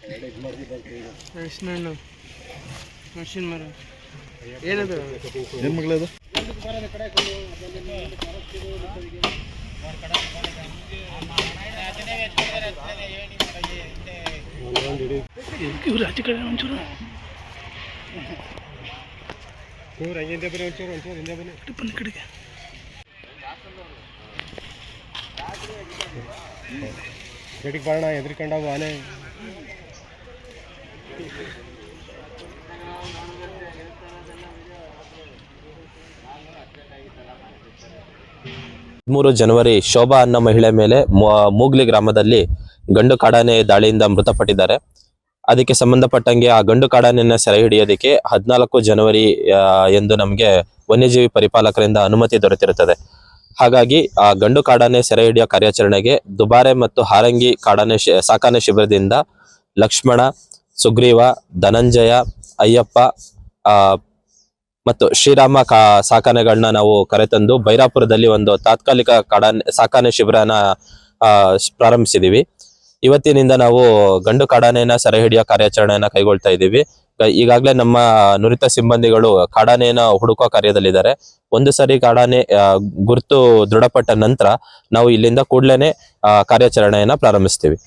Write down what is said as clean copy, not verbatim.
ಹಣ್ಣು ಮೆಣಸಿನ ಮರ ಏನದು ಏನು ಮಗಳದು ಇವ್ರು ಆಚೆ ಕಡೆ ಒಂಚೂರು ಹಿಂದೆ ಬನ್ನಿ ಒಂಚೂರು ಹಿಂದೆ ಬನ್ನಿ ಕಡೆಗೆ ಗಡಿಗೆ ಬರೋಣ ಎದ್ರಿಕೊಂಡವು ಆನೆ ಜನವರಿ ಶೋಭಾ ಅನ್ನೋ ಮಹಿಳೆ ಮೇಲೆ ಮೂಗ್ಲಿ ಗ್ರಾಮದಲ್ಲಿ ಗಂಡು ಕಾಡಾನೆ ದಾಳಿಯಿಂದ ಮೃತಪಟ್ಟಿದ್ದಾರೆ. ಅದಕ್ಕೆ ಸಂಬಂಧಪಟ್ಟಂಗೆ ಆ ಗಂಡು ಕಾಡಾನೆಯನ್ನ ಸೆರೆ ಹಿಡಿಯೋದಕ್ಕೆ 14 ಜನವರಿ ಎಂದು ನಮಗೆ ವನ್ಯಜೀವಿ ಪರಿಪಾಲಕರಿಂದ ಅನುಮತಿ ದೊರೆತಿರುತ್ತದೆ. ಹಾಗಾಗಿ ಆ ಗಂಡು ಕಾಡಾನೆ ಸೆರೆ ಹಿಡಿಯೋ ಕಾರ್ಯಾಚರಣೆಗೆ ದುಬಾರೆ ಮತ್ತು ಹಾರಂಗಿ ಕಾಡಾನೆ ಸಾಕಾನೆ ಶಿಬಿರದಿಂದ ಲಕ್ಷ್ಮಣ, ಸುಗ್ರೀವ, ಧನಂಜಯ, ಅಯ್ಯಪ್ಪ ಮತ್ತು ಶ್ರೀರಾಮ ಸಾಕಾನೆಗಳನ್ನ ನಾವು ಕರೆತಂದು ಬೈರಾಪುರದಲ್ಲಿ ಒಂದು ತಾತ್ಕಾಲಿಕ ಸಾಕಾನೆ ಶಿಬಿರನ ಪ್ರಾರಂಭಿಸಿದೀವಿ. ಇವತ್ತಿನಿಂದ ನಾವು ಗಂಡು ಕಾಡಾನೆಯನ್ನ ಸೆರೆ ಹಿಡಿಯೋ ಕಾರ್ಯಾಚರಣೆಯನ್ನ ಕೈಗೊಳ್ತಾ ಇದ್ದೀವಿ. ಈಗಾಗಲೇ ನಮ್ಮ ನುರಿತ ಸಿಬ್ಬಂದಿಗಳು ಕಾಡಾನೆಯನ್ನ ಹುಡುಕೋ ಕಾರ್ಯದಲ್ಲಿದ್ದಾರೆ. ಒಂದು ಸರಿ ಕಾಡಾನೆ ಗುರುತು ದೃಢಪಟ್ಟ ನಂತರ ನಾವು ಇಲ್ಲಿಂದ ಕೂಡಲೇ ಕಾರ್ಯಾಚರಣೆಯನ್ನ ಪ್ರಾರಂಭಿಸ್ತೀವಿ.